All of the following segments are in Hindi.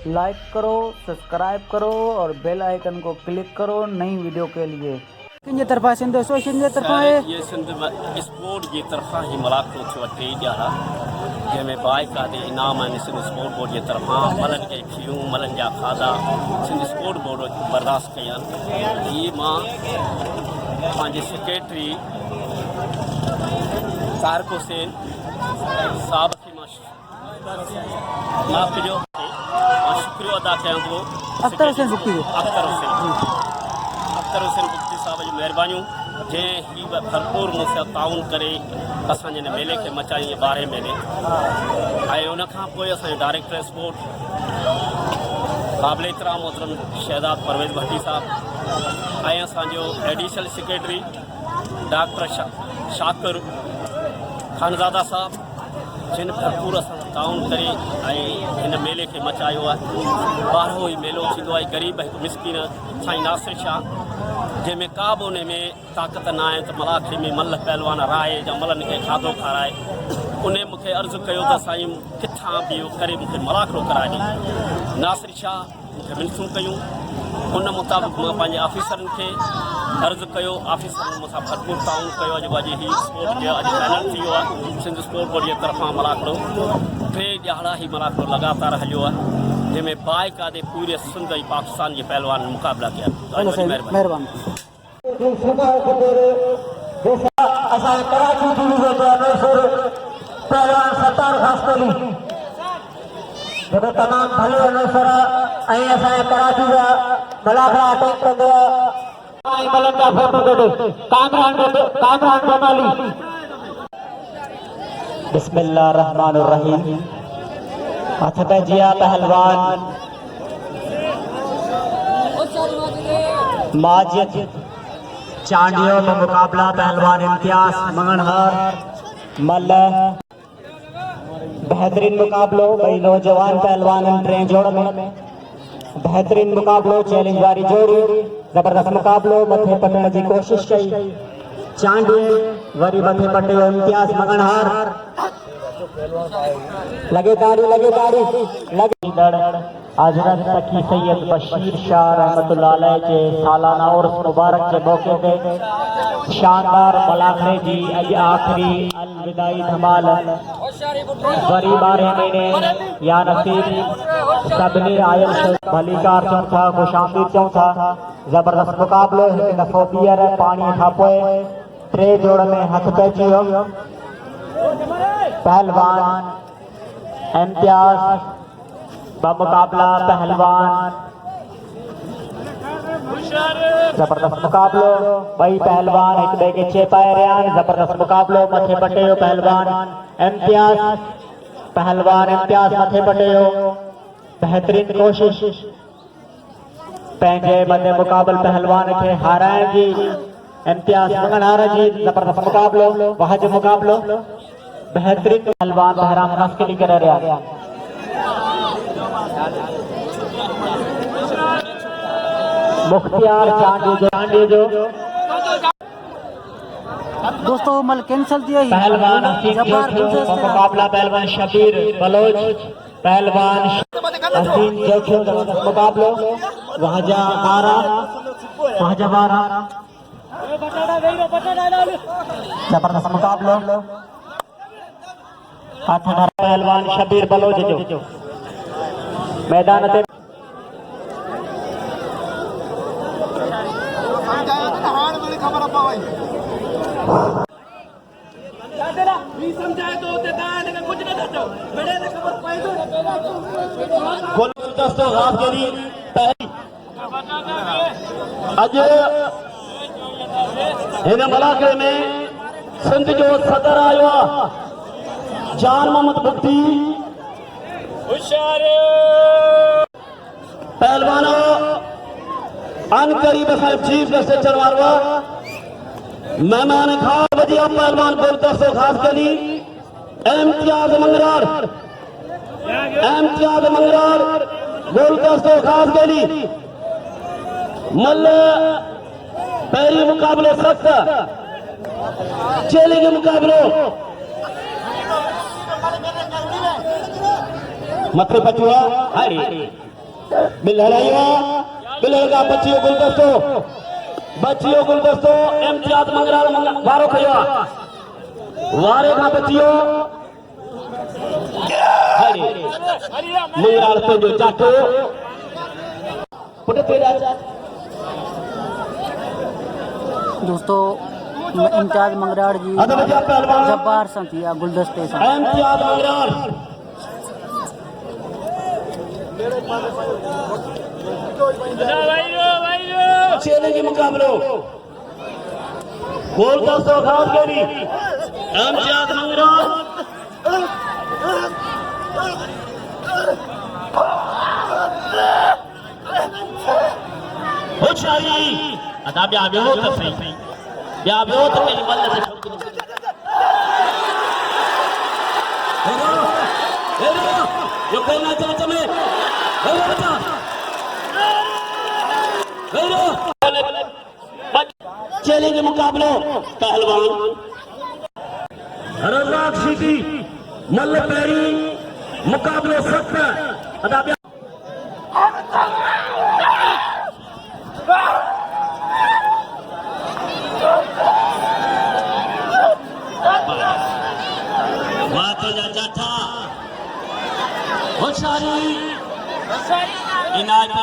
लाइक करो, सब्सक्राइब करो और बेल आइकन को क्लिक करो नई वीडियो के लिए। किन तरफा सिंध एसोसिएशन जे तरफा है ये सिंध स्पोर्ट जी तरफा ही मलाको थियो टे ॼाणा जंहिंमें बाइकाते इनाम आहिनि सिंध स्पोर्ट बोर्ड जे तरफा मलनि खे खियूं मलनि जा खाधा सिंध स्पोर्ट बोर्ड बर्दाश्त कया आहिनि। इहे मां पंहिंजे सेक्रेटरी तारिक हुसैन साहब खे माफ़ कजो शुक्रिया अदा कयां थो अख्तर हुसैन बुक्ती साहब जी महिरबानियूं जंहिं ही भरपूर मूंसां ताउन करे असांजे हिन मेले खे मचाई 12 मेले ऐं उनखां पोइ असांजो डायरेक्टर स्पोर्ट क़ाबिल एतिराम मोहतरम शहजाद परवेज़ भट्टी साहब ऐं असांजो additional secretary doctor Shakir Khanzada साहब जिन भरपूर असां ताउन करे ऐं हिन मेले खे मचायो आहे। 12हों ई मेलो थींदो आहे। ग़रीब हिकु मिसकिन साईं नासिर शाह जंहिंमें का बि उन में ताक़त न आहे त मलाखे में मल पहलवान राहे या मलनि खे खाधो खाराए उन मूंखे अर्ज़ु कयो त साईं किथां बि इहो करे मूंखे मलाखड़ो कराए ॾे। नासिर शाह मूंखे मिनसूं कयूं उन मुताबिक़ मां पंहिंजे ऑफिसरनि खे अर्ज़ु कयो। ऑफिसरनि मूंसां भरपूर ताउन कयो। अॼु ही स्पोर्ट जो अॼु फाइनल थी वियो आहे सिंध स्पोर्ट बोर्ड जे तरफ़ां मलाखड़ो 3 ॼाड़ा ही मलाखड़ो लगातार हलियो आहे जंहिंमें बाइकाते पूरे सिंध ऐं पाकिस्तान जे पहलवान मुक़ाबिला कया। महिरबानी। तमाम भले अनुसर कराची जा मलाखड़ा अटैक कंदो मलन का फोटो कढो कामरान बनाली। बिस्मिल्लाह रहमान रहीम। हथ पे जिया पहलवान माजिद चांडियों में मुकाबला पहलवान इम्तियाज मंगनहार मल्ल बेहतरीन मुकाबलो भाई नौजवान पहलवान ट्रेन जोड़ में बेहतरीन मुकाबलो चैलेंज वारी जोड़ी जबरदस्त मुकाबलो मथे पटण की कोशिश कई चांडी वरी मथे पटे इम्तियाज मंगनहार लगे ताड़ी लगे हजरत तकी सैयद बशीर शाह रहमतुल्लाह अलैह के सालाना उर्स मुबारक के मौके पे शानदार मलाखड़े जी अज आखिरी अलविदाई धमाल वरी 12 महीने या नसीब सभिनी आयल भलीकार चऊं था खुशामदीद चऊं था। जबरदस्त मुकाबलो हिकु दफ़ो ॿीहर पाणी खां पोइ 3 जोड़ में हथ पइजी वियो। पहलवान इम्तियाज मुकाबला पहलवान जबरदस्त मुकाबलो भाई पहलवान एक बे के चेपाए रहा जबरदस्त मुकाबलो मथे पटे पहलवान इम्तियाज मथे पटे बेहतरीन कोशिश पंहिंजे मदे मुकाबल पहलवान के हाराइण जी इम्तियाज मंगनहार जी जबरदस्त मुकाबलो वाज मुकाबलो बेहतरीन पहलवान बहराम मस्करी करे रहा। मुख्तियार चांडी जो दोस्तों मल कैंसिल दिया ही पहलवान मुकाबला पहलवान शबीर बलोच पहलवान हसीन जोखिम मुकाबलो वहाजा बारा जबरदस्त मुकाबलो पहलवान शबीर बलोच जो मैदान अज हिन मलाखड़े में सिंध जो सदर आयो जान मोहम्मद भट्टी पहलवानो अन करीब चीफ गेस्ट चलवारवा मेहमान खास वजिया पहलवान गुलदस्तो खास करी इम्तियाज मंगरार गुलदस्तो खास करी मल पहली मुकाबले सख्त चैलेंज मुकाबलो मथे पचुआ हाड़ी बिलहड़ाइया बिलहड़गा बच्चियों गुलदस्तो इम्तियाज मंगराल वारो खया वारे का बच्चियों मंगराल पे जो चाटो पुटे तेरा दोस्तों इम्तियाज मंगराड़ जी जब्बार संथिया गुलदस्ते से इम्तियाज मंगराल चैलेंज मुकाबलो गुलदस्तो खास करी इम्तियाज मंगराल होशियारी अदा ब्याह हो तो सही ब्याह हो तो मेरी बल्ले से यो कहना चाहता मैं बच्चा चलेंगे मुकाबलों पहलवान रज़ाक शीदी मल्ल पैरी मुकाबले सख्त अदा होशियारी इनायत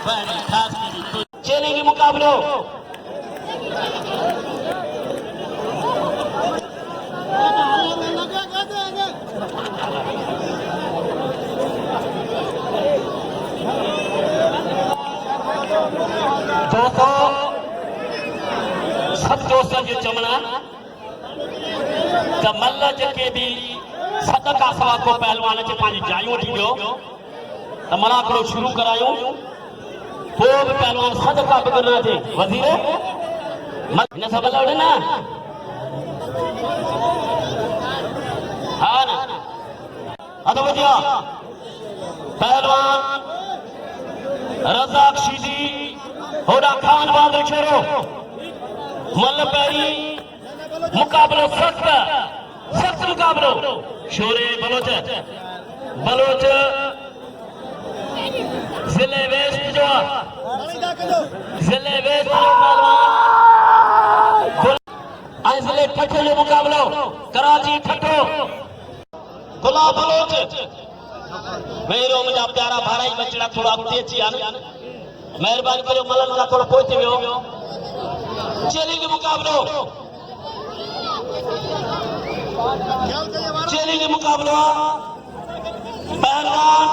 बड़ी खास चलेंगे मुकाबलों सब दोस्तों जो चमना मल्ल जेके भी सदका सवा को पहलवान चे पांच जायूं थी गयो त मना करो शुरू करायो तो भी पहलवान सदका बिगड़ना थे वजीर न सब लड़े ना हाँ ना अद बजिया पहलवान रज़ाक शीदी होड़ा खान बादल शेरो मल्ल पैरी मुकाबलो सख्त मुकाबलो शोरे बलोच जिले वेस्ट जो पहलवान जिले ठठो जो मुकाबलो कराची ठठो गुलाब बलोच मेरो मुझा प्यारा भाई बचड़ा थोड़ा अॻिते अची आ मेहरबानी करो मलन का थोड़ा पोइते वियो चलेंगे मुकाबलो चलेंगे मुकाबला पहलवान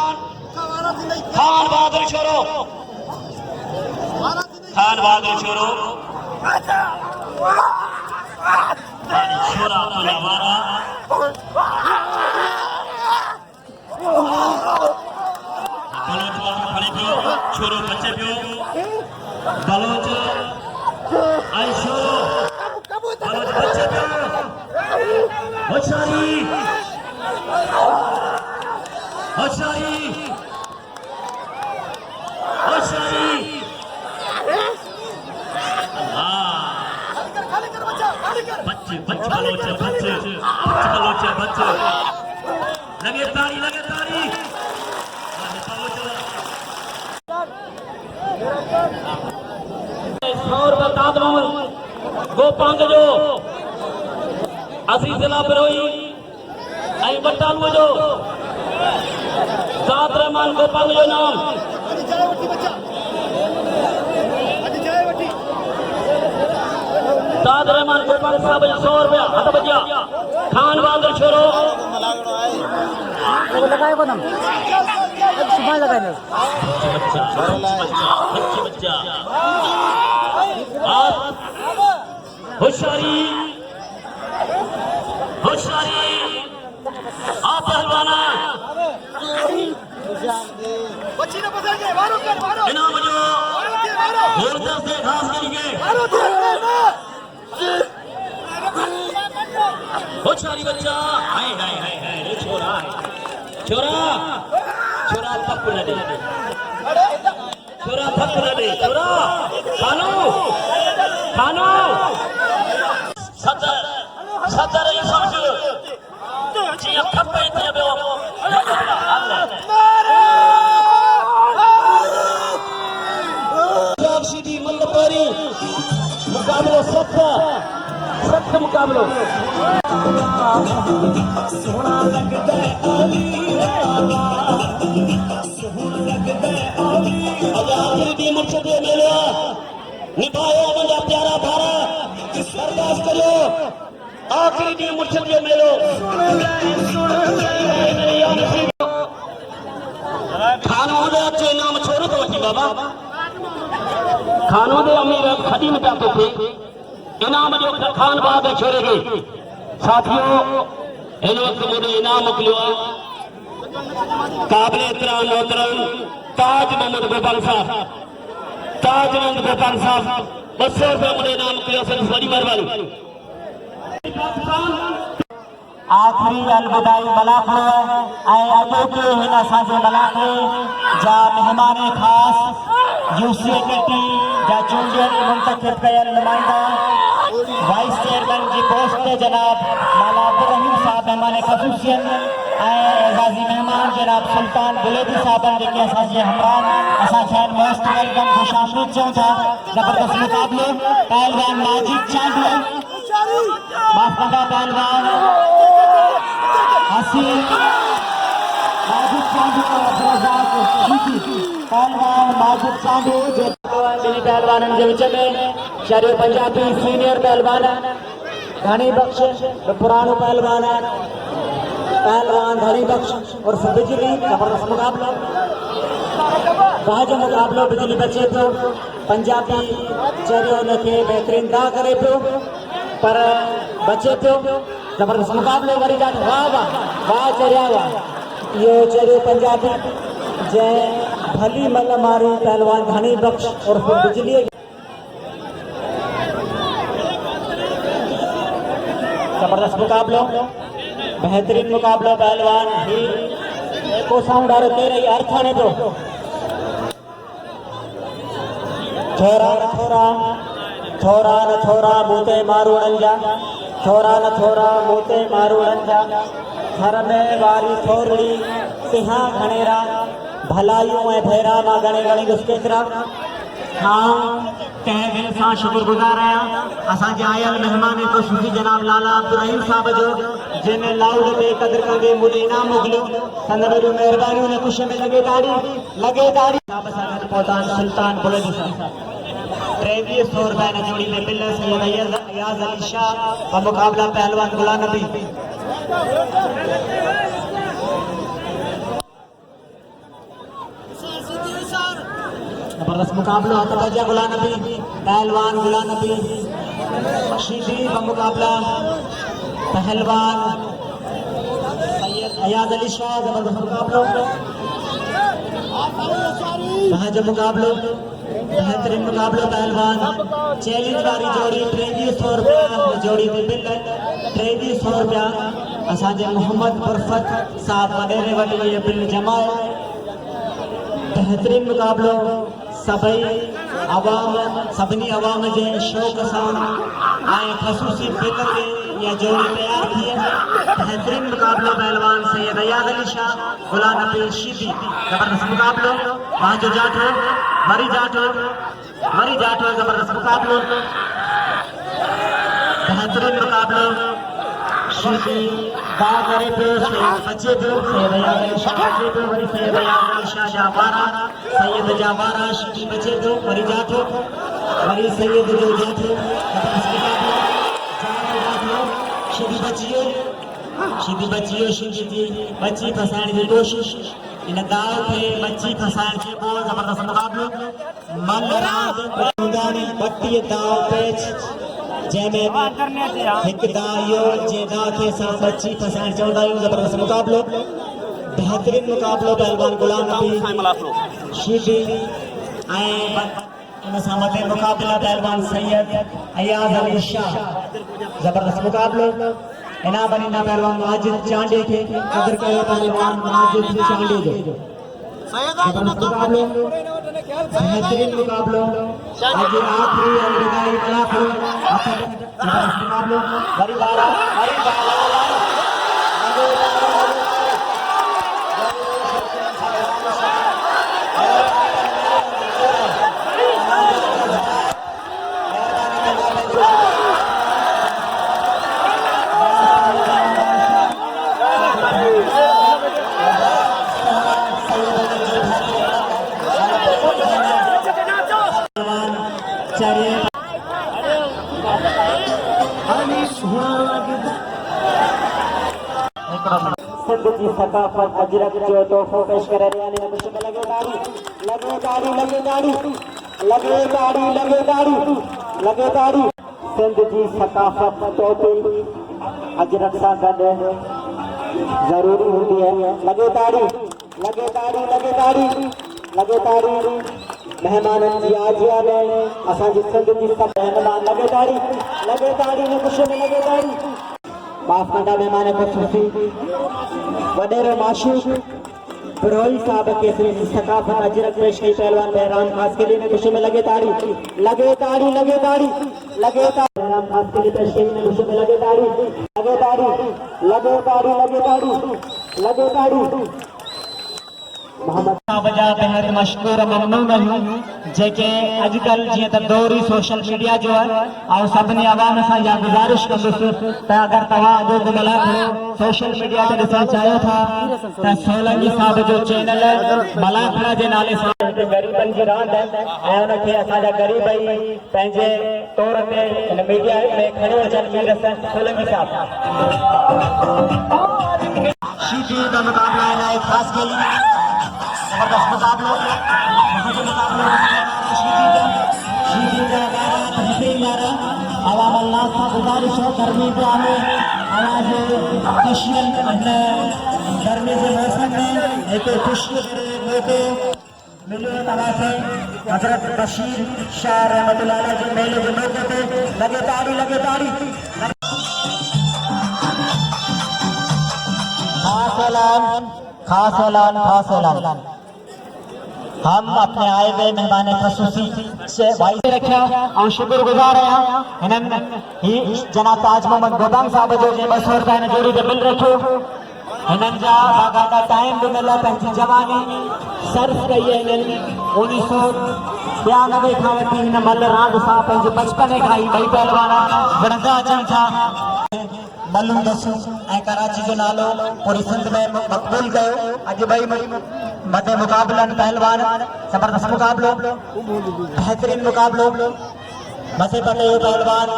खान बहादुर छोरो छोरा वारा छोरो बचे पियो बलोच आई छोरो बलोच बचे पियो होशियारी बच्चे लगे तारी 100 रुपए तादमल गोपांग जो असी जिला बिरोई आई बटालू जो सात रहमान गोपांग जो नाम सात रहमान गोपांग साहब 100 रुपया हट बजिया खान बहादुर छोरो लगाए को नाम सुबह लगाए बच्चा होशियारी आप पहलवाना इनाम जो गुलदस्ते से खास करेंगे होशियारी बच्चा हाय छोरा पप्पू न दे छोरा खानो सदर ही समझ जी खपे ते मुकाबलो आखिरी दी मुर्शद मेलो निभाओ मुंहिंजा प्यारा भारा बर्दाश्त करियो आखिरी दी मुर्शद मेलो खानो दे अचे इनाम छोड़ो तो वठी बाबा खानो दे अमीर खदीम पिया तो थे इनाम जो खान बाद छोड़े गए साथियों इन वक्त मुझे इनाम मोकिलियो आहे काबिल एतिराम मोहतरम ताज मोहम्मद गोपाल साहब ₹200 मुझे इनाम मोकिलियो संदसि वॾी महिरबानी आखिरी अलविदाई मलाखड़ो ऐं अॼोके हिन असांजे मलाखड़े जा महिमान ख़ास यूसीएटी जा चूंडियल मुंतखब कयल नुमाइंदा वाइस चेयरमैन जी पोस्ट ते जनाब मौला अब्दुर्रहीम साहब महिमान ख़ुसूसियत ऐं एज़ाज़ी महिमान जनाब सुल्तान बुलेदी साहबनि जेके असांजे हमराह असांखे मोस्ट वेलकम ख़ुशामदीद चऊं था ज़बरदस्त मुक़ाबिलो पहलवान माजिद चांडी माफ़ कंदा पहलवान हसीन माजिद चांडी पहलवान माजिद चांडी ॿिनी पहलवाननि जे विच में शहरी पंजाबी सीनियर पहलवान धनी बख्श पुरानो पहलवान धनी बख्श और बिजली जबरदस्त मुकाबलो बाज मुकाबलो बिजली बचे पियो पंजाबी चरियो हुनखे बहितरीन दा करे पियो पर बचे पियो जबरदस्त मुकाबलो वरी ॾाढो वाह चरिया वाह इहो चरियो पंजाबी जंहिं भली मल मारी पहलवान धनी बख्श और बिजली जबरदस्त मुकाबलो बेहतरीन मुकाबलो पहलवान ही को साउंड आ रहे रही अर्थाने तो थोरा न थोरा मूते मारू जा थोरा न थोरा मूते मारू जा घर में वारी थोरड़ी सिहा घणेरा भलाइयों ऐं भेरा मां घणे केतिरा हाँ तंहिं दिलि सां शुक्रगुज़ार आहियां असांजे आयल महिमान ख़ुशूसी जनाब लाला अब्दुर्रहीम साहब जो जंहिंमें लाउड ते क़दुरु कंदे मुझे इनाम मोकिलियो संदनि महिरबानी हुन ख़ुशी में लॻे दाढ़ी साहब सां गॾु पहुता सुल्तान बुलेदी साहब ₹2300 न जोड़ी में बिल सैयद अयाज़ अली शाह का मुकाबला पहलवान गुलाम नबी जबरदस्त मुकाबला तबज्जा गुलाम नबी पहलवान गुलाम नबी शीदी का मुकाबला पहलवान सैयद अयाज़ अली शाह जबरदस्त मुकाबलो महज मुकाबलो बेहतरीन मुकाबलो पहलवान चैलेंज वारी जोड़ी ₹2300 जोड़ी में बिल ₹2300 असांजे मोहम्मद बरफत साहब वडेरे वटि ये बिल जमा है बेहतरीन मुकाबलो सभिनी अवाम जे शौक़ सां ऐं ख़ुशूसी बिल ते इहा जोड़ी तयारु थी आहे बेहतरीन मुकाबलो पहलवान सैयद अयाज़ अली शाह गुलाम नबी शीदी जबरदस्त मुकाबलो पंहिंजो जाठो वरी जाठो जबरदस्त मुकाबलो बेहतरीन मुकाबलो शीदी दा करे पियो बचे पियो सैयद अयाज़ अली शाह बचे पियो वरी सैयद अयाज़ अली शाह जा वारा शीदी बचे पियो वरी जाठो वरी सैयद जो जाठो जबरदस्त मुकाबलो शीदी बचियो शीदी जी बची फसाइण जी कोशिश इन दाव खे बची फसाइण खे पोइ जबरदस्त मुकाबलो मल रांदि बटीह दाव पेच जंहिंमें हिकु दाव इहो जंहिं दाव खे असां बची फसाइण चवंदा आहियूं जबरदस्त मुकाबलो बेहतरीन मुकाबलो पहलवान गुलाम नबी शीदी ऐं उन सां मथे मुकाबला पहलवान सैयद अयाज़ अली शाह जबरदस्त मुकाबलो इना बनीना पहलवान माजिद चांडे खे क़दुरु कयो पहलवान माजिद चांडे जो जबरदस्त मुकाबलो बेहतरीन मुकाबलो अॼु आख़िरी अलविदाई मुलाक़ात जबरदस्त मुकाबलो वरी बारा सिंध जी सकाफत अजरक जो तोहफो पेश करे रहिया आहिनि कुझु में लॻे ताड़ी लॻे ताड़ी लॻे ताड़ी लॻे ताड़ी लॻे ताड़ी लॻे ताड़ी सिंध जी सकाफत टोपी अजरक सां गॾु ज़रूरी हूंदी है लॻे ताड़ी लॻे ताड़ी लॻे ताड़ी लॻे ताड़ी मेहमाननि जी आजिया में असांजी सिंध जी सभु मेहमान लॻे ताड़ी में कुझु में लॻे ताड़ी माफ़ कंदा मेहमान ख़ुशूसी वॾेरो माशूक पुरोही साहब के सिंध सकाफत अजरक पेश कई पहलवान बहराम खास के लिए ने कुछ में लगे ताड़ी लगे ताड़ी लगे ताड़ी लगे ताड़ी बहराम खास के लिए पेश कई ने कुछ में लगे ताड़ी लगे ताड़ी लगे ताड़ी लगे ताड़ी लगे ताड़ी मोहम्मद साहब जा बेहद मशहूर ममनून आहियूं जेके अॼुकल्ह जीअं त दौर ई सोशल मीडिया जो आहे ऐं सभिनी आवाम सां इहा गुज़ारिश कंदुसि त अगरि तव्हां अॼोको मलाखड़ो सोशल मीडिया ते ॾिसणु चाहियो था त सोलंकी साहब जो चैनल मलाखड़ा जे नाले सां ग़रीबनि जी रांदि ऐं उनखे असांजा ग़रीब ई पंहिंजे तौर ते हिन मीडिया में खणी अचनि मीर सोलंकी साहब शीटी का मुकाबला है खास के लिए जबरदस्त मुकाबला आवाम अल्लाह का गुजारिश है गर्मी के आने आवाज खुशियन गर्मी के मौसम में एक खुशी मौके मिले तला से हजरत बशीर शाह रहमतुल्लाह अलैह के मेले के मौके पे लगे ताड़ी खास ऐलान हम अपने आए हुए मेहमान खसूसी से भाई से रखा और शुक्रगुजार आहियां हिननि ही जनाब ताज मोहम्मद गोदाम साहब जो 200 रुपया हिन जोड़ी ते बिल रखियो हिननि जा बाक़ाइदा टाइम ॾिनल पंहिंजी जवानी सर्फ कई आहे हिननि 1992 खां वठी हिन महिल रांदि सां पंहिंजे बचपन खां ई ॿई पहलवान विढ़ंदा अचनि था मल्लू दसू ऐं कराची जो नालो पूरी सिंध में मक़बूल कयो अॼु ॿई मथे मुक़ाबलनि पहलवान ज़बरदस्त मुक़ाबलो बेहतरीन मुक़ाबलो मथे पटे पहलवान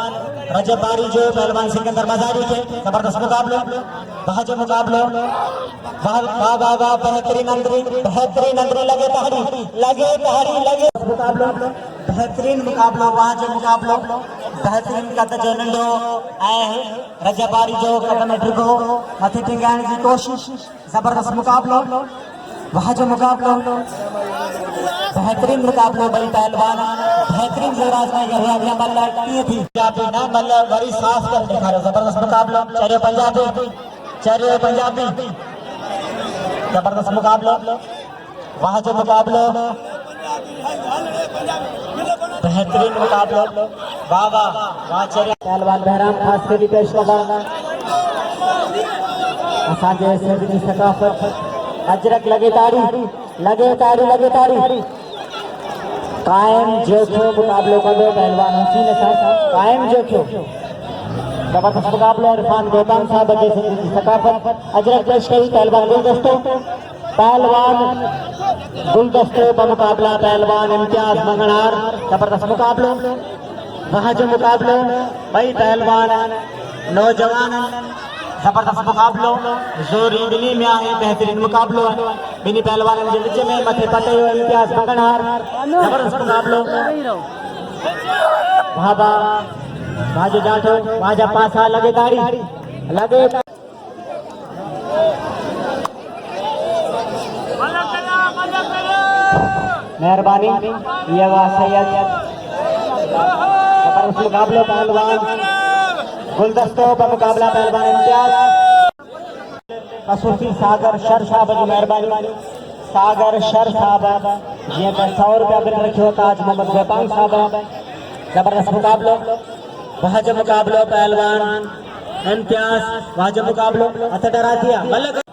रजब बारी जो पहलवान सिकंदर मज़ारी खे ज़बरदस्त मुक़ाबलो वाह जो मुक़ाबलो वाह वाह वाह बेहतरीन अंदरी लगे ताड़ी मुक़ाबलो बेहतरीन मुक़ाबलो वाह जो मुक़ाबलो बेहतरीन कद जो नंढो ऐं रजब बारी जो कद में डिघो मथे टिंगाइण जी कोशिश ज़बरदस्त मुक़ाबलो वाह जो मुक़ाबलो बेहतरीन मुक़ाबलो ॿई पहलवान बेहतरीन ज़राज़ में अॻियां मल्ल कीअं थी पंजाबी न मल्ल वरी साफ़ करे ॾेखारियो ज़बरदस्त मुक़ाबलो चरियो पंजाबी ज़बरदस्त मुक़ाबलो वाह जो मुक़ाबलो बेहतरीन मुक़ाबलो वाह वाह वाह चरिया पहलवान बहराम खास के भी पेश कंदा असांजे सिंध जी सकाफ़त अजरक लगे ताड़ी कायम जोखियो मुक़ाबलो कंदो पहलवान हसीन सां कायम जोखियो ज़बरदस्त मुक़ाबलो इरफान गोदाम साहब के सिंध जी सकाफ़त अजरक पेश कई पहलवान गुलदस्तो बमुक़ाबला पहलवान इम्तियाज़ मंगनार ज़बरदस्त मुक़ाबलो वहाँ जो मुक़ाबलो ॿई पहलवान नौजवान ज़बरदस्त मुक़ाबलो ज़ोरी ॿिन्ही में आहे बेहतरीन मुक़ाबलो ॿिन्ही पहलवाननि जे विच में मथे पटे इम्तियाज़ मंगनार ज़बरदस्त मुक़ाबलो वाह जो ॾाढो वाह जा पासा लगे ताड़ी मेहरबानी ये वाह सैयद ज़बरदस्त मुक़ाबलो पहलवान गुलदस्तो बमुक़ाबला पहलवान इम्तियाज़ खसूसी सागर शर साहब की मेहरबानी सागर शर साहब जीअं त 100 रुपया बिल रखियो ताज मोहम्मद गोपाल साहब ज़बरदस्त मुक़ाबलो वाह जो मुक़ाबलो पहलवान इम्तियाज़ वाह जो मुक़ाबलो हथ डरा दिया मलक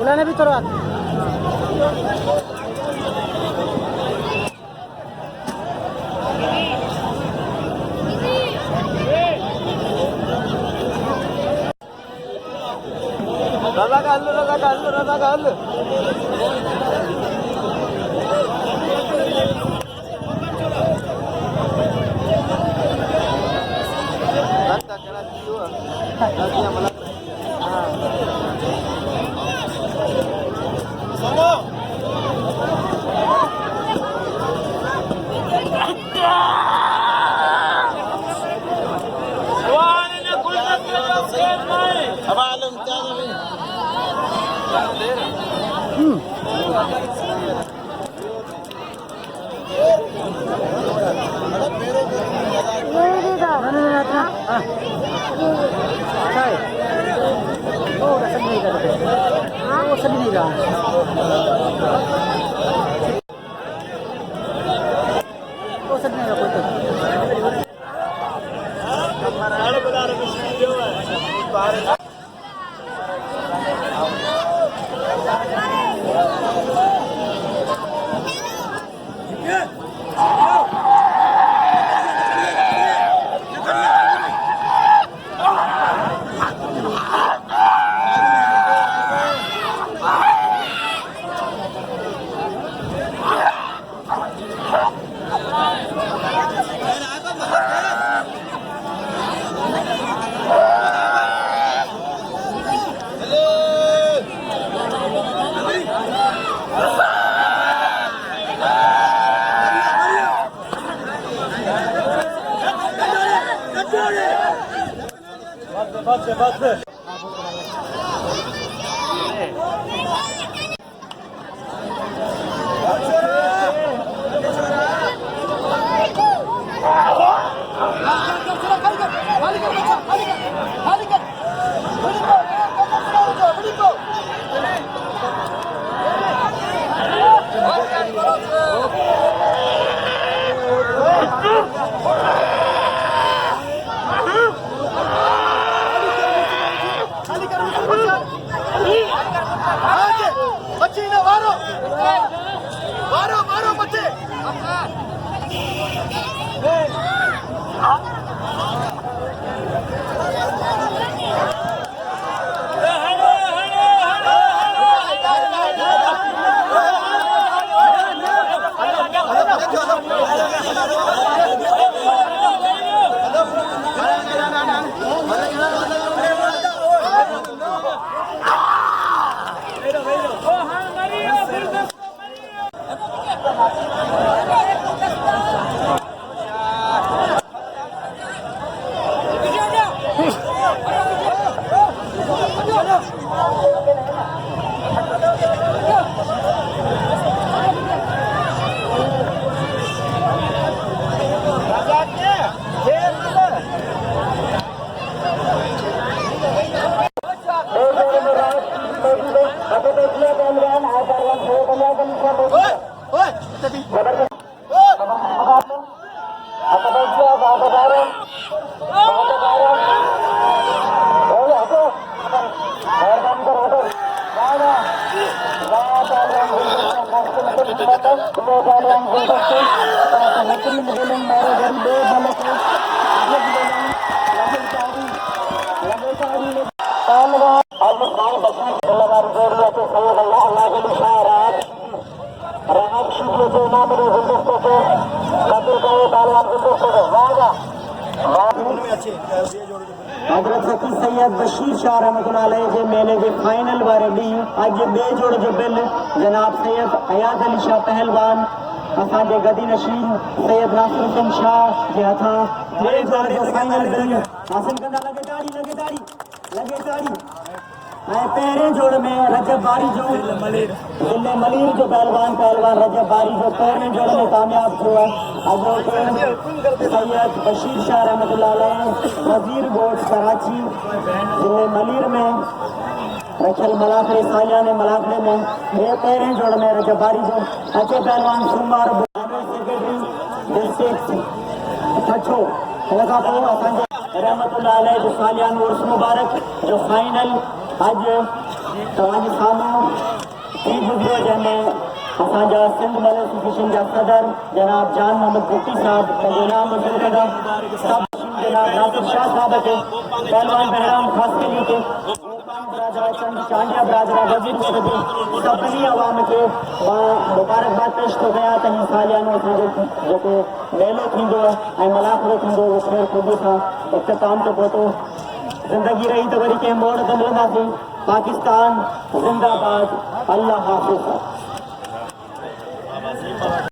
Ulan भी करो रजा का हल हजरत फ़कीर सैयद बशीर शाह रहमतुल्लाह अलैह जे मेले जे फाइनल वारे ॾींहुं अॼु ॿिए जोड़ जो बिल जनाब सैयद अयाद अली शाह पहलवान असांजे गदी नशीन सैयद नासिर हुसैन शाह जे हथां ॿिए जोड़ जो फाइनल बिल हासिल कंदा। लगे ताड़ी मैं पहिरें जोड़ में रजब बारी जो जिले मलीर जो पहलवान रजब बारी जो पहिरें जोड़ में कामयाब हुआ अजो के सैयद बशीर शाह रहमतुल्लाह अलैह वजीर बोर्ड कराची जिले मलीर में रखल मलाखड़े सालिया ने मलाखड़े में ये पहिरें जोड़ में रजब बारी जो अच्छे पहलवान सोमवार सेक्रेटरी डिस्ट्रिक्ट छठो हिन खां पोइ असांजे रहमतुल्लाह अलैह जो सालियानो उर्स मुबारक जो फाइनल अज तव्हांजे साम्हूं थी गुज़रियो जंहिंमें असांजा सिंध मल एसोसिएशन जा सदर जनाब जान मोहम्मद भुट्टी साहब पंहिंजो नाम ॿुधाए रहिया सभु जनाब नासिर शाह साहब खे पहलवान बहराम ख़ासकली खे चंद चांडिया बिरादरा वज़ीर सदी सभिनी अवाम खे मां मुबारकबाद पेश थो कयां त हिन सालियानो असांजो जेको मेलो थींदो ऐं मलाखड़ो थींदो उहो ख़ैर ख़ूबी सां इख़्तिताम ते पहुतो ज़िंदगी रही त वरी कंहिं मोड़ ते मिलंदासीं पाकिस्तान ज़िंदाबाद अल्लाह हाफ़िज़